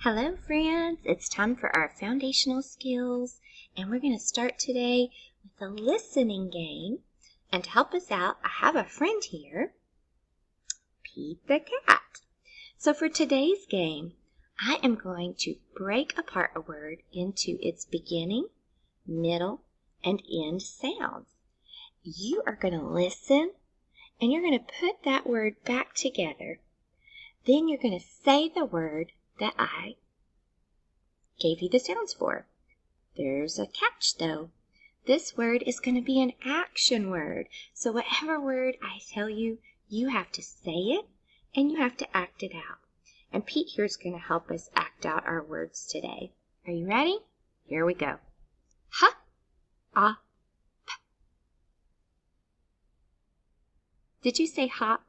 Hello friends, it's time for our foundational skills and we're going to start today with a listening game. And to help us out, I have a friend here, Pete the cat. So for today's game, I am going to break apart a word into its beginning, middle, and end sounds. You are going to listen and you're going to put that word back together. Then you're going to say the word that I gave you the sounds for. There's a catch though. This word is going to be an action word. So whatever word I tell you, you have to say it and you have to act it out. And Pete here is going to help us act out our words today. Are you ready? Here we go. Ha, ah, p. Did you say hop?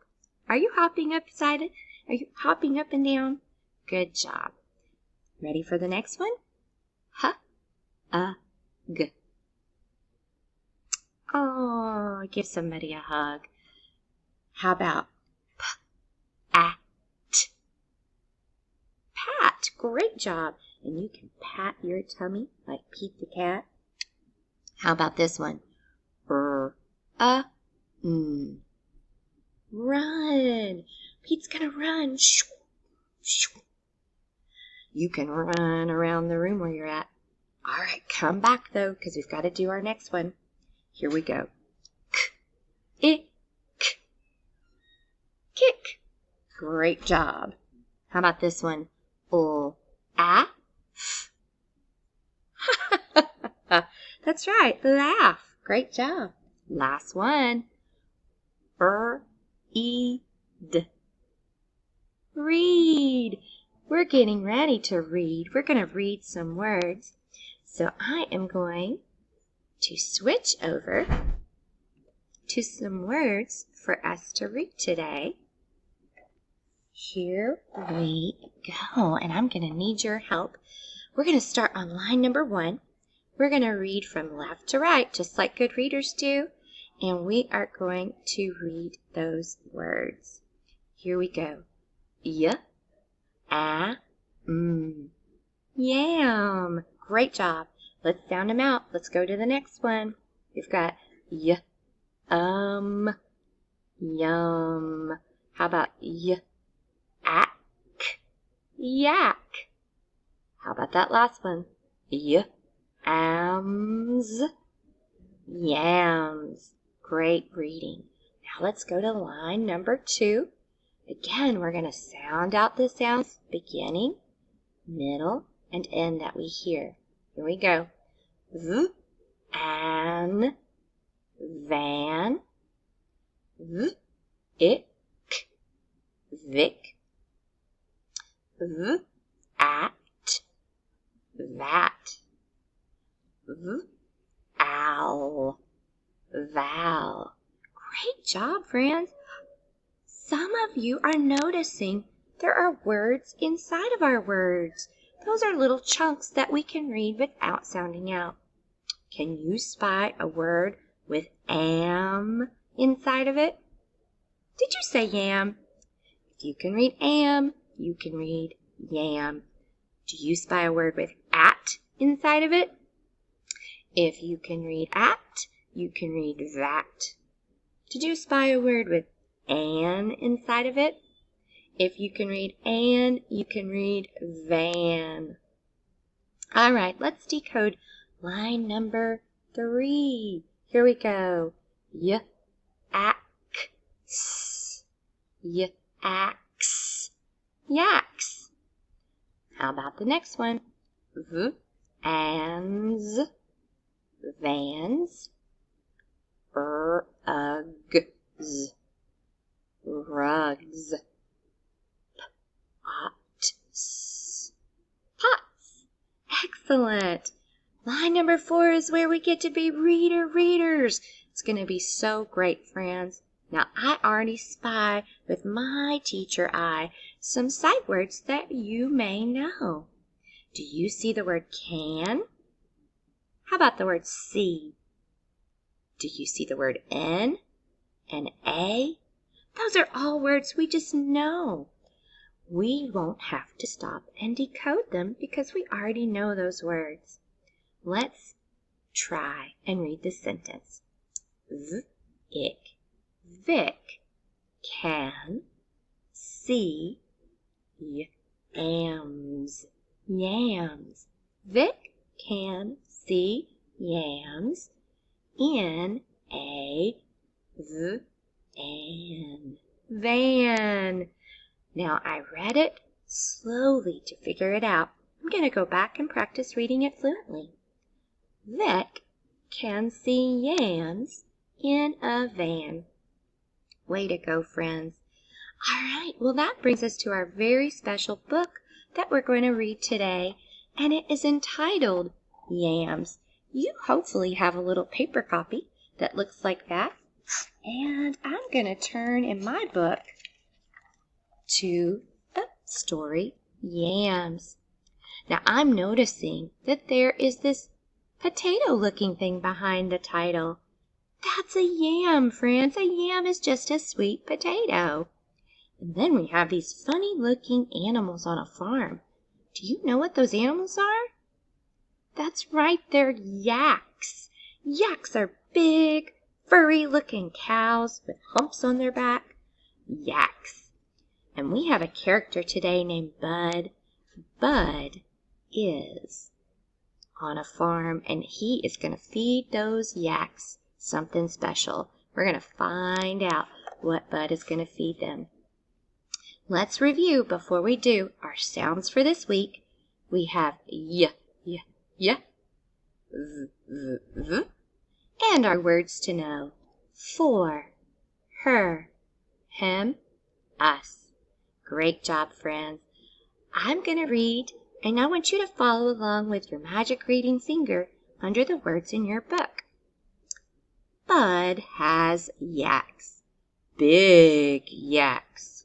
Are you hopping upside it? Are you hopping up and down? Good job. Ready for the next one? G. Oh, give somebody a hug. How about pat? Pat. Great job. And you can pat your tummy like Pete the cat. How about this one? Run. Pete's gonna run. Shoo, shoo. You can run around the room where you're at. All right, come back though, because we've got to do our next one. Here we go. K, kick. Great job. How about this one? F. That's right, laugh. Great job. Last one. Read. Read. We're getting ready to read. We're going to read some words. So I am going to switch over to some words for us to read today. Here we go. And I'm going to need your help. We're going to start on line number 1. We're going to read from left to right, just like good readers do. And we are going to read those words. Here we go. Yam. Great job. Let's sound them out. Let's go to the next one. We've got yum. How about yak? Yak. How about that last one? Yams. Yams. Great reading. Now let's go to line number 2. Again, we're going to sound out the sounds beginning, middle, and end that we hear. Here we go. V, an, van, v, ick, vic, v, at, that, v, owl, val. Great job, friends. Some of you are noticing there are words inside of our words. Those are little chunks that we can read without sounding out. Can you spy a word with am inside of it? Did you say yam? If you can read am, you can read yam. Do you spy a word with at inside of it? If you can read at, you can read that. Did you spy a word with an inside of it? If you can read an, you can read van. All right, let's decode line number 3. Here we go. Yaks. Yaks. Yaks. How about the next one? Vans. Vans. Rugs. Rugs. Pots. Pots. Excellent. Line number 4 is where we get to be readers. It's going to be so great, friends. Now, I already spy with my teacher eye some sight words that you may know. Do you see the word can? How about the word see? Do you see the word N and A? Those are all words we just know. we won't have to stop and decode them because we already know those words. Let's try and read this sentence. Vic can see yams. Yams. Vic can see yams in a van. Now I read it slowly to figure it out. I'm going to go back and practice reading it fluently. Vic can see yams in a van. Way to go, friends. All right, well, that brings us to our very special book that we're going to read today, and it is entitled Yams. You hopefully have a little paper copy that looks like that, and I'm going to turn in my book to the story Yams. Now, I'm noticing that there is this potato-looking thing behind the title. That's a yam, friends. A yam is just a sweet potato. And then we have these funny-looking animals on a farm. Do you know what those animals are? That's right, they're yaks. Yaks are big, furry-looking cows with humps on their back. Yaks. And we have a character today named Bud. Bud is on a farm, and he is going to feed those yaks something special. We're going to find out what Bud is going to feed them. Let's review before we do our sounds for this week. We have y, y, y, v, v, v, and our words to know. For, her, him, us. Great job, friends. I'm going to read, and I want you to follow along with your magic reading finger under the words in your book. Bud has yaks. Big yaks.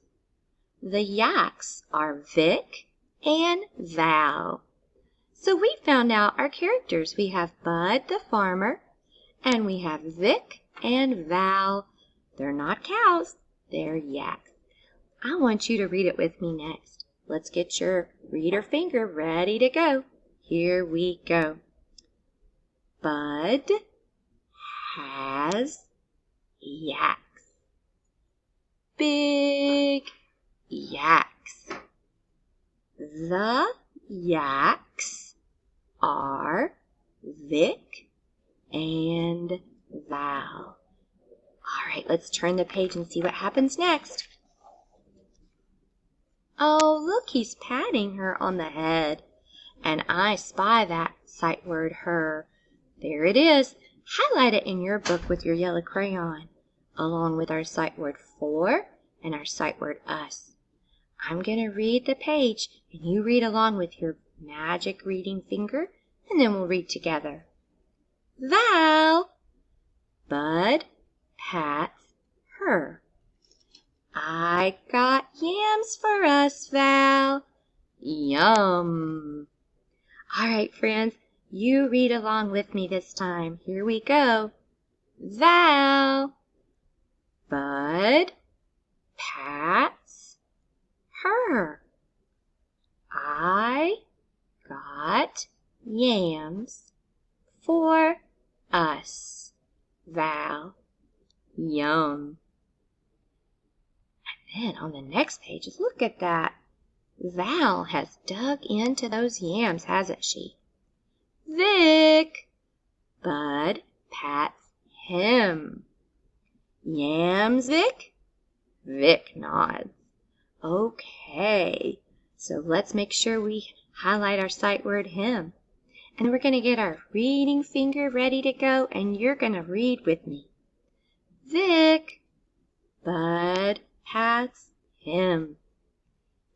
The yaks are Vic and Val. So we found out our characters. We have Bud the farmer, and we have Vic and Val. They're not cows, they're yaks. I want you to read it with me next. Let's get your reader finger ready to go. Here we go. Bud has yaks. Big yaks. The yaks are Vic and Val. All right, let's turn the page and see what happens next. Oh, look, he's patting her on the head. And I spy that sight word her. There it is. Highlight it in your book with your yellow crayon, along with our sight word for and our sight word us. I'm going to read the page, and you read along with your magic reading finger, and then we'll read together. Val. Bud pats her. I got yams for us, Val. Yum. All right, friends, you read along with me this time. Here we go. Val. Bud pats her. I got yams for us, Val. Yum. And then on the next page, look at that. Val has dug into those yams, hasn't she? Vic. Bud pats him. Yams, Vic? Vic nods. Okay, so let's make sure we highlight our sight word him. And we're going to get our reading finger ready to go, and you're going to read with me. Vic. Bud pats him.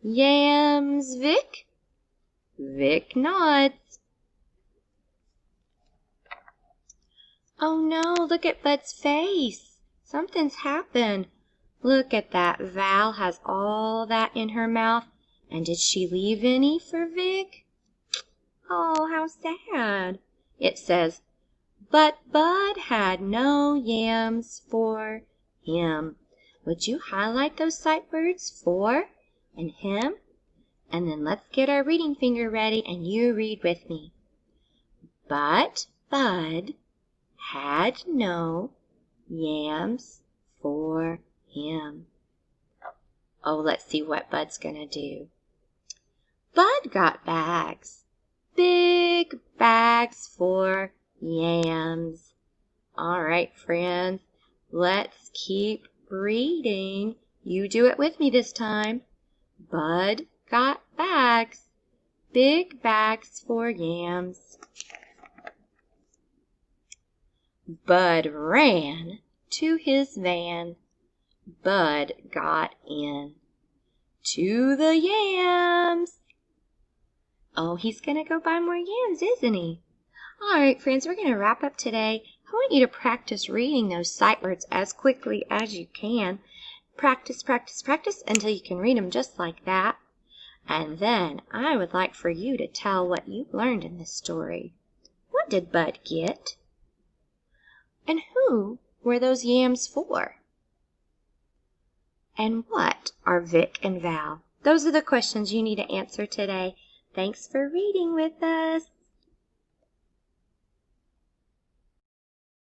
Yams, Vic? Vic nods. Oh no, look at Bud's face. Something's happened. Look at that. Val has all that in her mouth. And did she leave any for Vic? Oh, how sad. It says, but Bud had no yams for him. Would you highlight those sight words for and him. And then let's get our reading finger ready and you read with me. But Bud had no yams for him. Oh, let's see what Bud's gonna do. Bud got bags, big bags for yams. All right, friends, let's keep reading. You do it with me this time. Bud got bags, big bags for yams. Bud ran to his van. Bud got in. To the yams. Oh, he's going to go buy more yams, isn't he? All right, friends, we're going to wrap up today. I want you to practice reading those sight words as quickly as you can. Practice, practice, practice until you can read them just like that. And then I would like for you to tell what you learned in this story. What did Bud get? And who were those yams for? And what are Vic and Val? Those are the questions you need to answer today. Thanks for reading with us.